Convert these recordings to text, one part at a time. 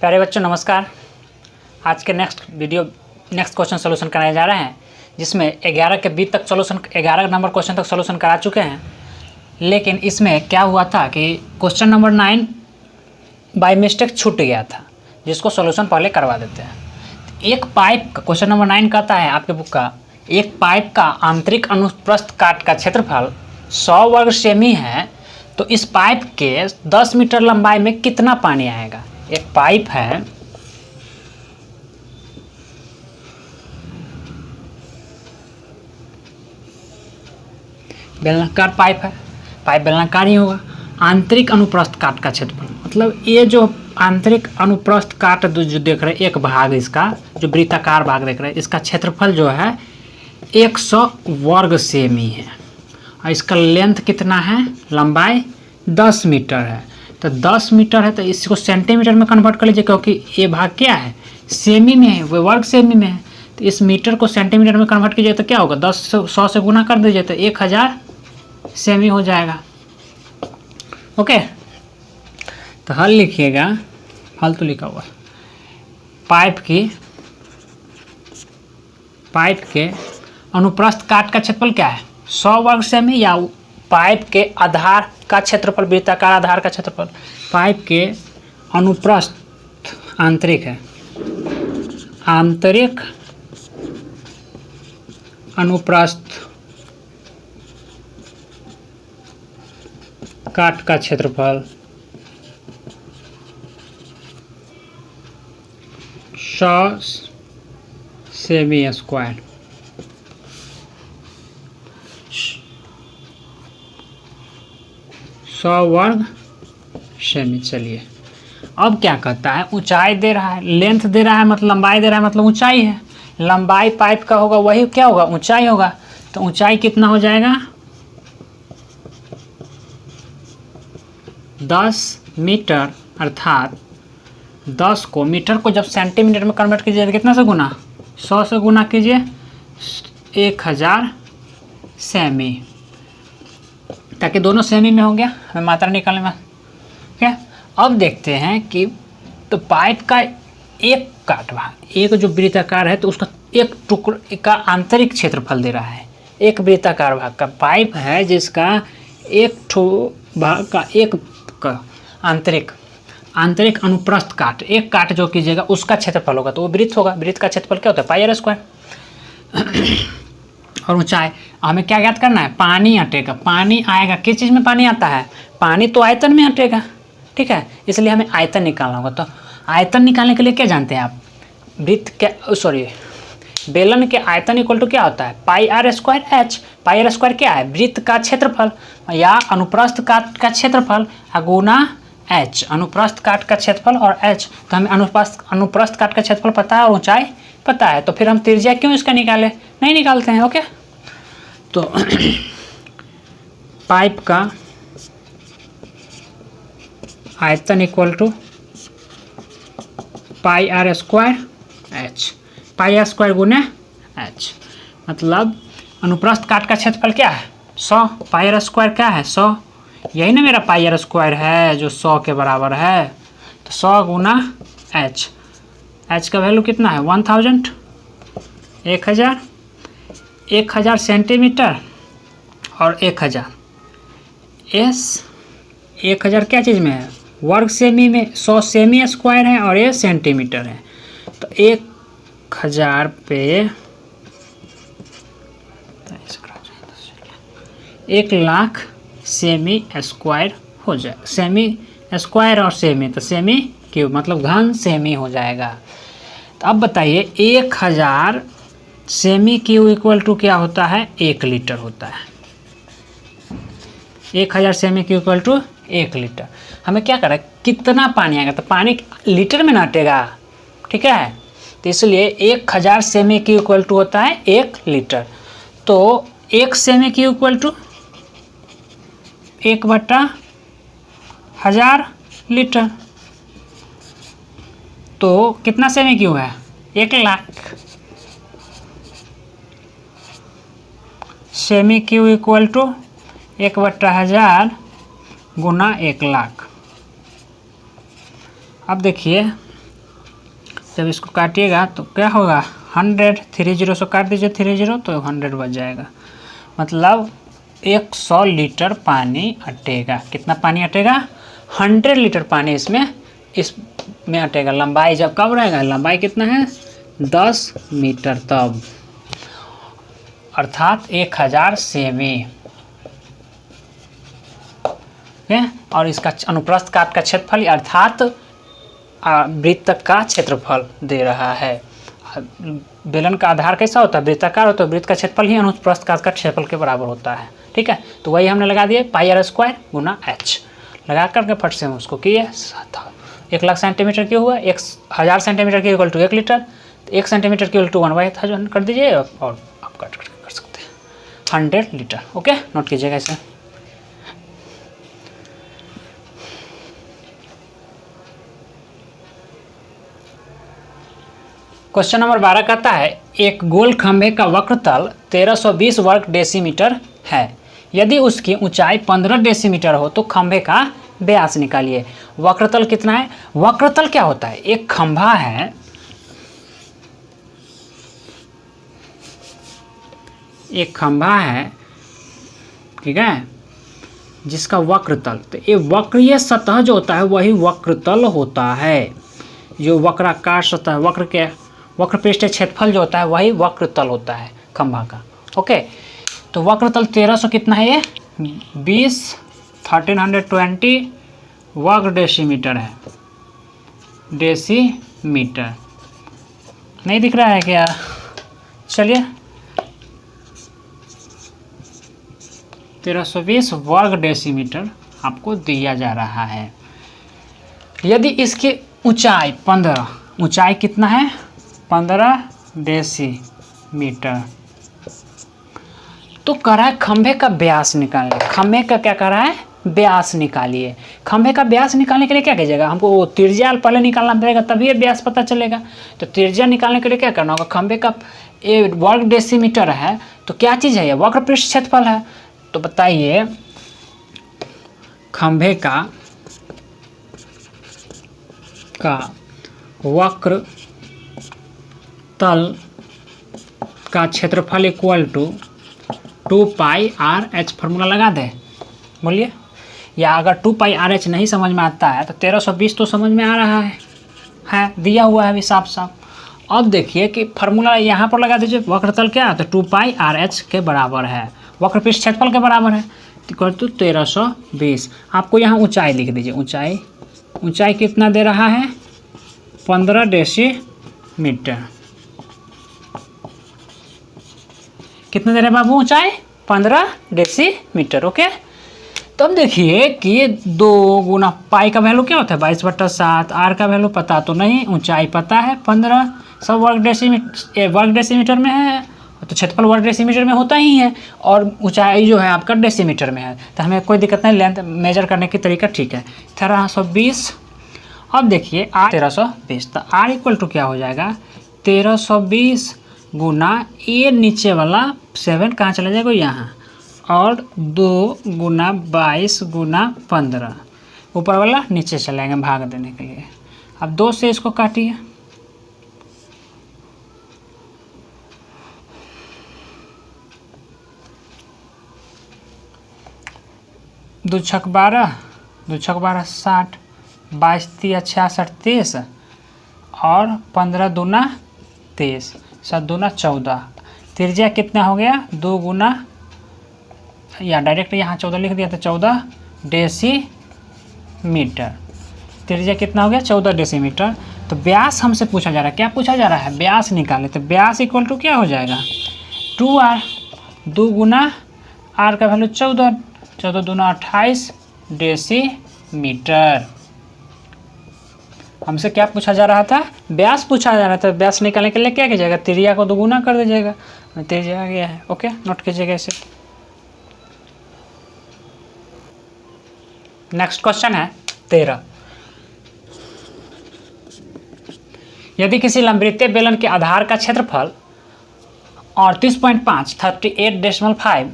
प्यारे बच्चों नमस्कार। आज के नेक्स्ट क्वेश्चन सोल्यूशन कराने जा रहे हैं, जिसमें 11 के बी तक सोल्यूशन 11 नंबर क्वेश्चन तक सोल्यूशन करा चुके हैं। लेकिन इसमें क्या हुआ था कि क्वेश्चन नंबर 9 बाय मिस्टेक छूट गया था, जिसको सोल्यूशन पहले करवा देते हैं। एक पाइप का क्वेश्चन नंबर 9 कहता है आपके बुक का, एक पाइप का आंतरिक अनुप्रस्थ काट का क्षेत्रफल 100 वर्ग सेमी है, तो इस पाइप के 10 मीटर लंबाई में कितना पानी आएगा। एक पाइप है, बेलनाकार पाइप है, पाइप बेलनाकार ही होगा। आंतरिक अनुप्रस्थ काट का क्षेत्रफल, मतलब ये जो आंतरिक अनुप्रस्थ काट जो देख रहे हैं, एक भाग इसका जो वृत्ताकार भाग देख रहे हैं, इसका क्षेत्रफल जो है 100 वर्ग सेमी है। और इसका लेंथ कितना है, लंबाई 10 मीटर है। तो 10 मीटर है तो इसको सेंटीमीटर में कन्वर्ट कर लीजिए, क्योंकि ये भाग क्या है, सेमी में है, वो वर्ग सेमी में है। तो इस मीटर को सेंटीमीटर में कन्वर्ट कीजिए तो क्या होगा, 100 से गुना कर दीजिए तो 1000 सेमी हो जाएगा। ओके, तो हल लिखिएगा, हल तो लिखा हुआ, पाइप के अनुप्रस्थ काट का क्षेत्रफल क्या है, 100 वर्ग सेमी, या पाइप के आधार का क्षेत्रफल, वृत्ताकार आधार का क्षेत्रफल। पाइप के अनुप्रस्थ आंतरिक है, आंतरिक अनुप्रस्थ काट का क्षेत्रफल 100 सेमी स्क्वायर। 100 वर्ग सेमी। चलिए अब क्या कहता है, ऊंचाई दे रहा है, लेंथ दे रहा है, मतलब लंबाई दे रहा है, मतलब ऊंचाई है। लंबाई पाइप का होगा वही क्या होगा, ऊंचाई होगा। तो ऊंचाई कितना हो जाएगा, 10 मीटर, अर्थात 10 को मीटर को जब सेंटीमीटर में कन्वर्ट कीजिए तो कितना से गुना, 100 से गुना कीजिए 1000 सेमी, ताकि दोनों सेमी में हो गया, हमें मात्रा निकालने में। क्या अब देखते हैं कि तो पाइप का एक काट भाग, एक जो वृत्ताकार है तो उसका एक टुकड़े का आंतरिक क्षेत्रफल दे रहा है। एक वृत्ताकार भाग का पाइप है जिसका एक ठो भाग का एक का आंतरिक अनुप्रस्थ काट, एक काट जो कीजिएगा उसका क्षेत्रफल होगा, तो वो वृत्त होगा। वृत्त का क्षेत्रफल क्या होता है, पाई आर स्क्वायर। और ऊंचाई हमें क्या ज्ञात करना है, पानी हटेगा, पानी आएगा, किस चीज़ में पानी आता है, पानी तो आयतन में हटेगा, ठीक है, इसलिए हमें आयतन निकालना होगा। तो आयतन निकालने के लिए क्या जानते हैं आप, बेलन के आयतन इक्वल टू क्या होता है, pi r square h. Pi r square क्या है, वृत्त का क्षेत्रफल या अनुप्रस्थ काट का क्षेत्रफल गुना एच, अनुप्रस्थ काट का क्षेत्रफल और एच। तो हमें अनुप्रस्थ काट का क्षेत्रफल पता है और ऊंचाई पता है, तो फिर हम त्रिज्या क्यों इसका निकाले, नहीं निकालते हैं। ओके, तो पाइप का आयतन equal to pi r square h, pi r square गुने एच, मतलब अनुप्रस्थ काट का क्षेत्रफल क्या है 100, पाई आर स्क्वायर क्या है 100, यही ना मेरा पाई आर स्क्वायर है जो 100 के बराबर है। तो 100 गुना एच, एच का वैल्यू कितना है 1000, 1000 सेंटीमीटर और 1000 एस, 1000 क्या चीज़ में है, वर्ग सेमी में, 100 सेमी स्क्वायर है और ये सेंटीमीटर है। तो 1000 पे 1,00,000 सेमी स्क्वायर हो जाए, सेमी स्क्वायर और सेमी, तो सेमी क्यूब मतलब घन सेमी हो जाएगा। तो अब बताइए 1000 सेमी क्यूब इक्वल टू क्या होता है, 1 लीटर होता है। 1000 cm cube equal to 1 litre. हमें क्या करें, कितना पानी आएगा, तो पानी लीटर में ना हटेगा, ठीक है, तो इसलिए 1000 सेमी क्यूब इक्वल टू होता है 1 लीटर। तो 1 cm cube equal to 1/1000 litre. तो कितना सेमी क्यूब है, 1,00,000 सेमी क्यूब इक्वल टू 1/1000 गुना 1,00,000। अब देखिए जब इसको काटिएगा तो क्या होगा 100, 30 से काट दीजिए 30 तो 100 बच जाएगा। मतलब 100 लीटर पानी अटेगा। कितना पानी अटेगा? 100 लीटर पानी इसमें अटेगा। लंबाई जब कब रहेगा? लंबाई कितना है? 10 मीटर तब, अर्थात 1000 सेमी। और इसका अनुप्रस्थ काट का क्षेत्रफल अर्थात वृत्त का क्षेत्रफल दे रहा है। बेलन का आधार कैसा होता है? वृत्ताकार होता है। वृत्त का क्षेत्रफल ही अनुप्रस्थ काट का क्षेत्रफल के बराबर होता है। ठीक है, तो वही हमने लगा दिए πr² गुना h लगा करके फट से हम उसको किए। 1,00,000 सेंटीमीटर क्यों हुआ? 1000 सेंटीमीटर की इक्वल टू 1 लीटर, तो 1 सेंटीमीटर की इक्वल टू 1/1000 कर दीजिए और आप कट कर सकते हैं 100 लीटर। ओके, नोट कीजिएगा इसे। क्वेश्चन नंबर 12 कहता है एक गोल खंभे का वक्रतल 1320 वर्ग डेसीमीटर है। यदि उसकी ऊंचाई 15 डेसीमीटर हो तो खंभे का व्यास निकालिए। वक्रतल कितना है? वक्रतल क्या होता है? एक खंभा है, एक खंभा है, ठीक है, जिसका वक्रतल, तो ये वक्रीय सतह जो होता है वही वक्रतल होता है। जो वक्राकार सतह, वक्र पृष्ठ क्षेत्रफल जो होता है वही वक्रतल होता है खंभा का। ओके, तो वक्रतल 1300 कितना है? ये 1320 वर्ग डेसीमीटर है। डेसीमीटर नहीं दिख रहा है क्या? चलिए 1320 वर्ग डेसीमीटर आपको दिया जा रहा है। यदि इसकी ऊंचाई 15, ऊंचाई कितना है? 15 डेसीमीटर, तो कह रहा है खंभे का व्यास निकालना। खंभे का क्या कह रहा है? व्यास निकालिए। खंभे का व्यास निकालने के लिए क्या कीजिएगा? हमको वो त्रिज्या पहले निकालना पड़ेगा, तभी ये व्यास पता चलेगा। तो त्रिज्या निकालने के लिए क्या करना होगा? खंभे का ये वर्ग डेसीमीटर है, तो क्या चीज़ है? ये वक्र पृष्ठ क्षेत्रफल है। तो बताइए खंभे का वक्र तल का क्षेत्रफल इक्वल टू 2πr/h फार्मूला लगा दे। बोलिए, या अगर 2πr/h नहीं समझ में आता है तो 1320 तो समझ में आ रहा है दिया हुआ है अभी साफ साफ। अब देखिए कि फार्मूला यहाँ पर लगा दीजिए। वक्रतल क्या है? तो 2πr/h के बराबर है, वक्र पृष्ठ क्षेत्रफल के बराबर है, इक्वल टू 1320। आपको यहाँ ऊंचाई लिख दीजिए। ऊंचाई कितना दे रहा है? 15 डेसीमीटर। कितना दे रहे हैं बाबू? ऊंचाई 15 डेसीमीटर। ओके, तो अब देखिए कि 2 गुना पाई का वैल्यू क्या होता है? 22/7। आर का वैल्यू पता तो नहीं, ऊंचाई पता है 15, सब वर्ग डेसीमीटर में है, तो क्षेत्रफल वर्ग डेसीमीटर में होता ही है, और ऊंचाई जो है आपका डेसीमीटर में है, तो हमें कोई दिक्कत नहीं। लेंथ मेजर करने की तरीका ठीक है। 1320। अब देखिए आर 1320, तो आर इक्वल टू क्या हो जाएगा? 1320 गुना ये नीचे वाला 7 कहाँ चला जाएगा? यहाँ, और 2 गुना 22 गुना 15, ऊपर वाला नीचे चलाएंगे भाग देने के लिए। अब 2 से इसको काटिए, दो छक 12, 60, 22 तिया 66, 30, और 15 दूना 30, 7 दूना 14। त्रिज्या कितना हो गया? 2 गुना, या डायरेक्ट यहाँ 14 लिख दिया तो 14 डेसीमीटर। त्रिज्या कितना हो गया? 14 डेसीमीटर। तो व्यास हमसे पूछा जा रहा है। क्या पूछा जा रहा है? व्यास निकाले। तो व्यास इक्वल टू क्या हो जाएगा? 2r। 2 गुना r का वैल्यू 14, 14 दूना 28 डेसीमीटर। हमसे क्या पूछा जा रहा था? व्यास पूछा जा रहा था। व्यास निकालने के लिए क्या कीजिएगा? त्रिज्या को 2 गुना कर दीजिएगा। त्रिज्या आ गया है। ओके, नोट कीजिएगा इसे। नेक्स्ट क्वेश्चन है 13। यदि किसी लंबवृत्तीय बेलन के आधार का क्षेत्रफल 38.5 38.5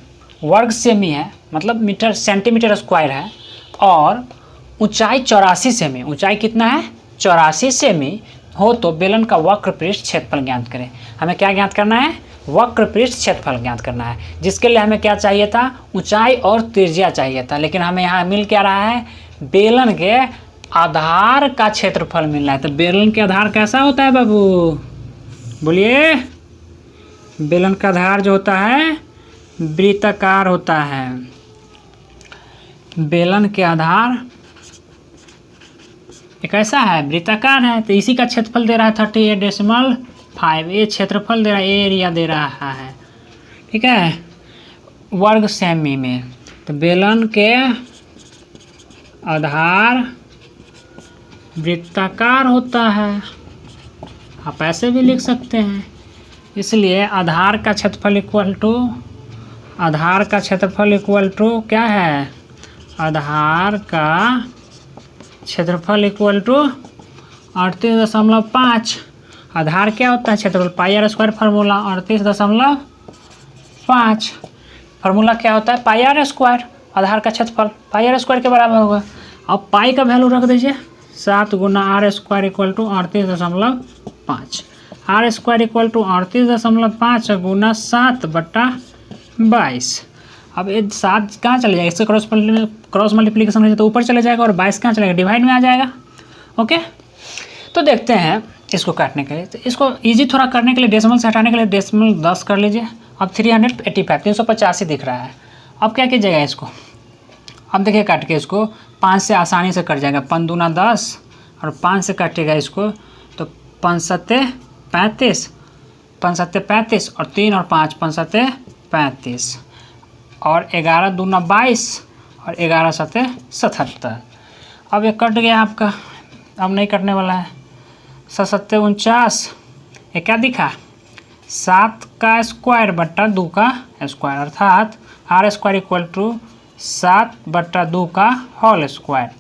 वर्ग सेमी है, मतलब मीटर सेंटीमीटर स्क्वायर है, और ऊंचाई 84 सेमी, ऊंचाई कितना है? 84 सेमी हो तो बेलन का वक्र पृष्ठ क्षेत्रफल ज्ञात करें। हमें क्या ज्ञात करना है? वक्र पृष्ठ क्षेत्रफल ज्ञात करना है, जिसके लिए हमें क्या चाहिए था? ऊंचाई और त्रिज्या चाहिए था। लेकिन हमें यहाँ मिल क्या रहा है? बेलन के आधार का क्षेत्रफल मिल रहा है। तो बेलन के आधार कैसा होता है बाबू? बोलिए। बेलन का आधार जो होता है वृत्ताकार होता है। बेलन के आधार एक ऐसा है वृत्ताकार है, तो इसी का क्षेत्रफल दे रहा है 38.5। ये क्षेत्रफल दे रहा है, एरिया दे रहा है, ठीक है, वर्ग सेमी में। तो बेलन के आधार वृत्ताकार होता है, आप ऐसे भी लिख सकते हैं। इसलिए आधार का क्षेत्रफल इक्वल टू क्या है? आधार का क्षेत्रफल इक्वल टू 38.5। आधार क्या होता है? क्षेत्रफल पाई आर स्क्वायर। फार्मूला 38.5। फार्मूला क्या होता है? Pi r square. आधार का क्षेत्रफल पाई आर स्क्वायर के बराबर होगा। अब पाई का वैल्यू रख दीजिए 7 गुना r square equal to 38.5। R square equal to 38.5 गुना 7/22। अब ये 7 कहाँ चले जाएगा? इससे क्रॉस मल्टीप्लिकेशन हो जाए तो ऊपर चले जाएगा, और 22 कहाँ चलेगा? डिवाइड में आ जाएगा। ओके, तो देखते हैं इसको काटने के लिए। तो इसको इजी थोड़ा करने के लिए, डेसिमल से हटाने के लिए डेसिमल 10 कर लीजिए। अब 385 385 दिख रहा है। अब क्या कीजिएगा इसको? अब देखिए काट के इसको 5 से आसानी से कट जाएगा। 5 दूना 10 और 5 से काटेगा इसको तो 5 सत्ते 35, 5 सत्ते 35 और 3 और 5 5 सत्ते 35 और 11 दूना 22 और 11 सत्ते 77। अब ये कट गया आपका, अब नहीं कटने वाला है। 7 सत्ते 49, ये क्या दिखा? 7 का स्क्वायर बट्टा 2 का स्क्वायर, अर्थात आर स्क्वायर इक्वल टू 7/2 का whole square.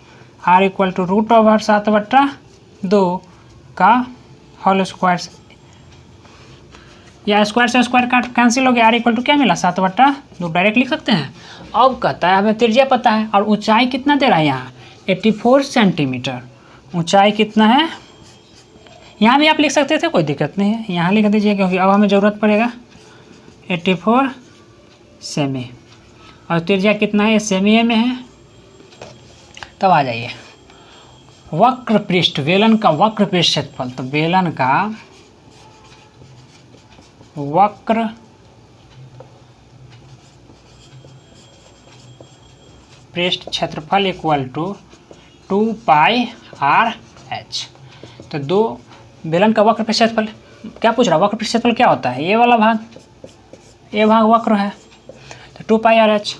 R equal to √7/2 का होल स्क्वायर। या स्क्वायर से स्क्वायर काट कैंसिल हो गया। आर इक्वल टू क्या मिला? 7/2 डायरेक्ट लिख सकते हैं। अब कहता है हमें त्रिज्या पता है और ऊंचाई कितना दे रहा है यहाँ? 84 सेंटीमीटर। ऊंचाई कितना है? यहाँ भी आप लिख सकते थे, कोई दिक्कत नहीं है, यहाँ लिख दीजिए क्योंकि अब हमें ज़रूरत पड़ेगा। 84 सेमी और त्रिज्या कितना है? सेमी में है। तब आ जाइए वक्र पृष्ठ, बेलन का वक्र पृष्ठ क्षेत्रफल। तो बेलन का वक्र पृष्ठ क्षेत्रफल इक्वल टू 2πr/h। तो दो बेलन का वक्र पृष्ठ क्षेत्रफल क्या पूछ रहा है? वक्र पृष्ठ क्षेत्रफल क्या होता है? ये वाला भाग, ये भाग वक्र है, तो 2πr/h।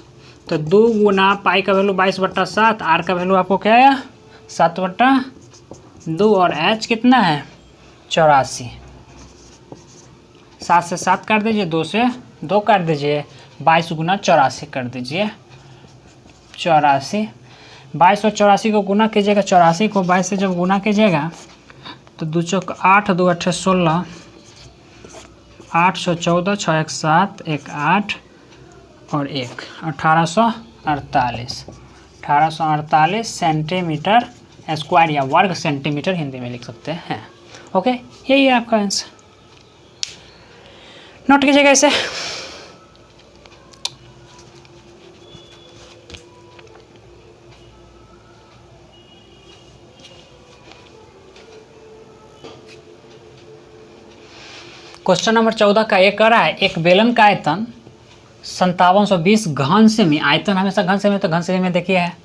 तो 2 गुना पाई का वैल्यू 22/7, आर का वैल्यू आपको क्या है? 7/2 और h कितना है? 84। 7 से 7 काट दीजिए, 2 से 2 काट दीजिए, 22 गुना 84 कर दीजिए। 84, 22 और 84 को गुना कीजिएगा। 84 को 22 से जब गुना कीजिएगा तो 2 चौक 8, 2 8 16, 814, 6 1 7, 1 8 और 1 1848। 1848 सेंटीमीटर स्क्वायर या वर्ग सेंटीमीटर हिंदी में लिख सकते हैं। ओके, यही है आपका आंसर। नोट कीजिएगा इसे। क्वेश्चन नंबर 14 का एक कर रहा है, एक बेलन का आयतन 5720 घन सेमी, आयतन हमेशा घन सेमी, तो घन सेमी में देखिए है,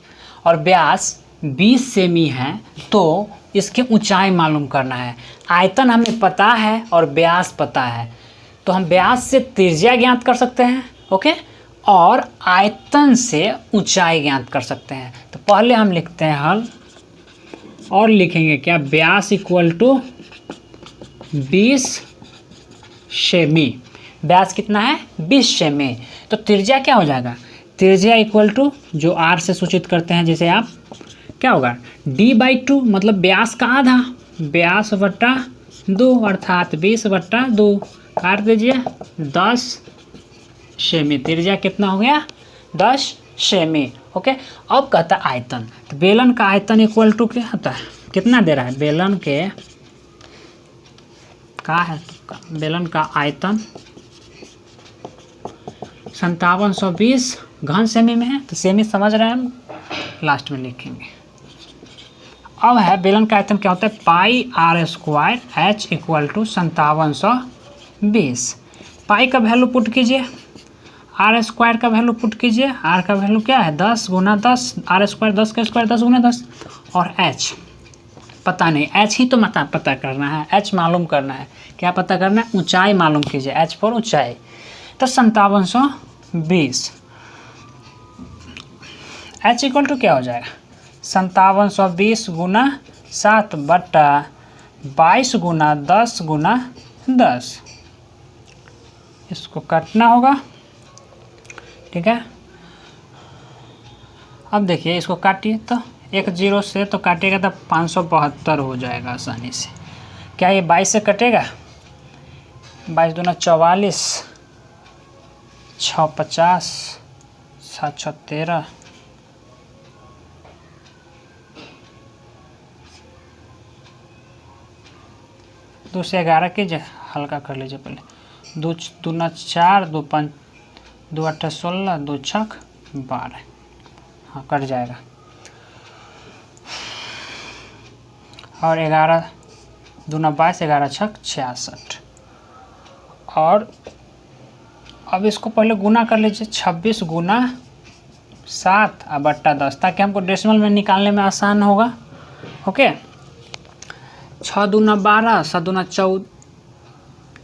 और व्यास 20 सेमी है, तो इसकी ऊंचाई मालूम करना है। आयतन हमें पता है और व्यास पता है, तो हम व्यास से त्रिज्या ज्ञात कर सकते हैं, ओके, और आयतन से ऊंचाई ज्ञात कर सकते हैं। तो पहले हम लिखते हैं हल और लिखेंगे क्या? व्यास इक्वल टू 20 सेमी। व्यास कितना है? 20 सेमी। तो त्रिज्या क्या हो जाएगा? त्रिज्या इक्वल टू जो आर से सूचित करते हैं, जैसे आप क्या होगा? d/2 मतलब व्यास का आधा, व्यास बट्टा 2 अर्थात 20/2 काट दीजिए 10 सेमी। त्रिज्या कितना हो गया? 10 सेमी। ओके, अब कहता है आयतन। तो बेलन का आयतन इक्वल टू क्या होता है? कितना दे रहा है? बेलन के का है बेलन का आयतन 5720 घन सेमी में है, तो सेमी समझ रहे हैं हम, लास्ट में लिखेंगे। अब है बेलन का आयतन क्या होता है, pi r square h equal to 5720। Pi का वैल्यू पुट कीजिए, आर स्क्वायर का वैल्यू पुट कीजिए, आर का वैल्यू क्या है 10 गुना 10, आर स्क्वायर 10 का स्क्वायर 10 गुना 10, और एच पता नहीं, एच ही तो पता करना है, एच मालूम करना है। क्या पता करना है, ऊंचाई मालूम कीजिए, एच फॉर ऊंचाई। तो 5720 एच इक्वल टू क्या हो जाएगा 5720 गुना 7/22 गुना 10 गुना 10। इसको काटना होगा, ठीक है। अब देखिए इसको काटिए, तो एक जीरो से तो काटिएगा तो 572 हो जाएगा आसानी से। क्या ये 22 से कटेगा, 22 दूना 44, 6 50, 7 6 13, 2 से 11 कीजिए, हल्का कर लीजिए पहले। 2 दूना 4, 2 5, 2 8 16, 2 6 12, हाँ कट जाएगा। और 11 दूना 22, 11 6 66। और अब इसको पहले गुना कर लीजिए, 26 गुना 7 बट्टा 10, ताकि हमको डेसिमल में निकालने में आसान होगा। ओके, 6 दूना 12, 7 दूना 14,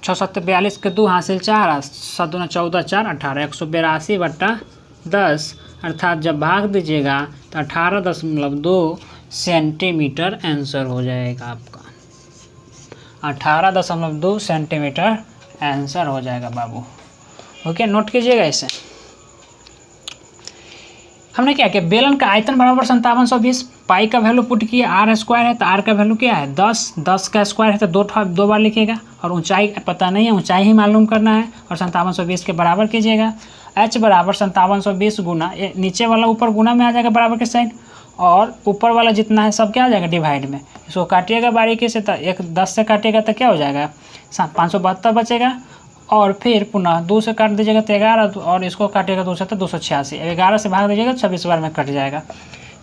6 7 42 के 2 हासिल 4, 7 दूना 14 4 18, 182 बट्टा 10, अर्थात जब भाग दीजिएगा तो 18.2 सेंटीमीटर आंसर हो जाएगा आपका। 18.2 सेंटीमीटर आंसर हो जाएगा बाबू। ओके, नोट कीजिएगा इसे। हमने क्या किया, बेलन का आयतन बराबर 5720, पाई का वैल्यू पुट किया, आर स्क्वायर है तो आर का वैल्यू क्या है 10, 10 का स्क्वायर है तो 2 बार लिखिएगा, और ऊंचाई पता नहीं है, ऊंचाई ही मालूम करना है, और 5720 के बराबर कीजिएगा। एच बराबर 5720 गुना, नीचे वाला ऊपर गुना में आ जाएगा बराबर के साइन, और ऊपर वाला जितना है सब क्या आ जाएगा डिवाइड में। इसको काटिएगा बारीकी से, तो 10 से काटिएगा तो क्या हो जाएगा 572 बचेगा, और फिर पुनः 2 से काट दीजिएगा तो 11, और इसको काटिएगा 2 से तो 286, 11 से भाग दीजिएगा 26 बार में कट जाएगा।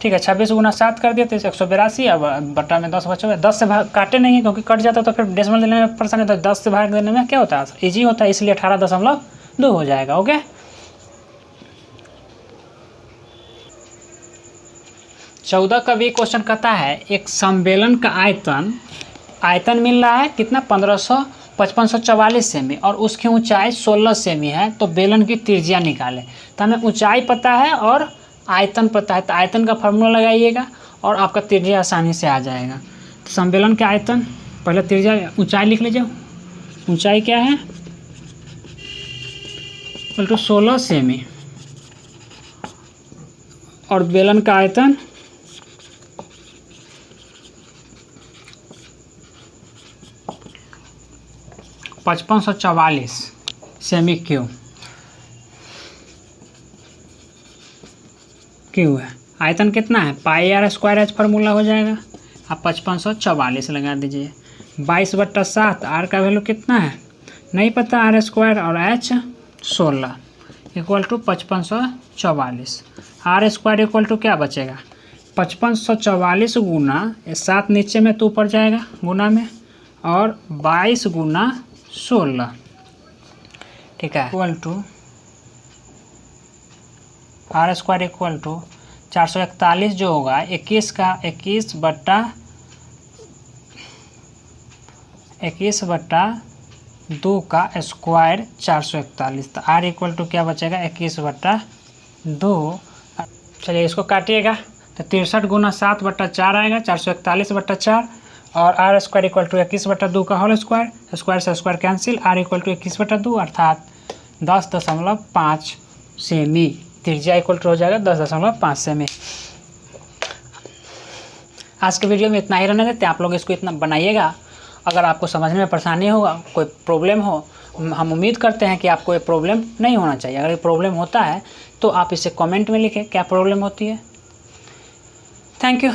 ठीक है, 26 गुना 7 कर दिया तो 182, अब बट्टा में 10 बचा हुआ है। 10 से भाग काटे नहीं है क्योंकि कट जाता तो फिर डेसिमल देने में परेशानी, तो 10 से भाग देने में क्या होता है ईजी होता है, इसलिए 18.2 हो जाएगा। ओके, 14 का भी क्वेश्चन कहता है एक सम्मेलन का आयतन मिल रहा है कितना 5544 सेमी, और उसकी ऊंचाई 16 सेमी है, तो बेलन की त्रिज्या निकालें। तो हमें ऊंचाई पता है और आयतन पता है, तो आयतन का फार्मूला लगाइएगा और आपका त्रिज्या आसानी से आ जाएगा। तो सम्मेलन का आयतन, पहले त्रिज्या ऊंचाई लिख लीजिए। ऊंचाई क्या है, 16 सेमी, और बेलन का आयतन 5544 सेमी क्यूब है। आयतन कितना है, pi r square H formula हो जाएगा, आप 5544 लगा दीजिए। 22/7, आर का वैल्यू कितना है नहीं पता, आर स्क्वायर और h 16 equal to 5544। R square equal to क्या बचेगा 5544 गुना 7 नीचे में तो ऊपर जाएगा गुना में, और 22 गुना 16, ठीक है, equal to r square equal to 441 जो होगा 21 का 21/2 का स्क्वायर 441, तो आर इक्वल टू क्या बचेगा 21/2। चलिए इसको काटिएगा तो 63 गुना 7/4 आएगा, 441/4, और आर स्क्वायर इक्वल टू 21/2 का होल स्क्वायर, स्क्वायर से square cancel, r equal to 21/2 अर्थात 10.5 सेमी। त्रिज्या इक्वल टू हो जाएगा 10.5 सेमी। आज के वीडियो में इतना ही रहने देते हैं, आप लोग इसको इतना बनाइएगा। अगर आपको समझने में परेशानी होगा, कोई प्रॉब्लम हो, हम उम्मीद करते हैं कि आपको ये प्रॉब्लम नहीं होना चाहिए। अगर ये प्रॉब्लम होता है तो आप इसे कमेंट में लिखें क्या प्रॉब्लम होती है। Thank you.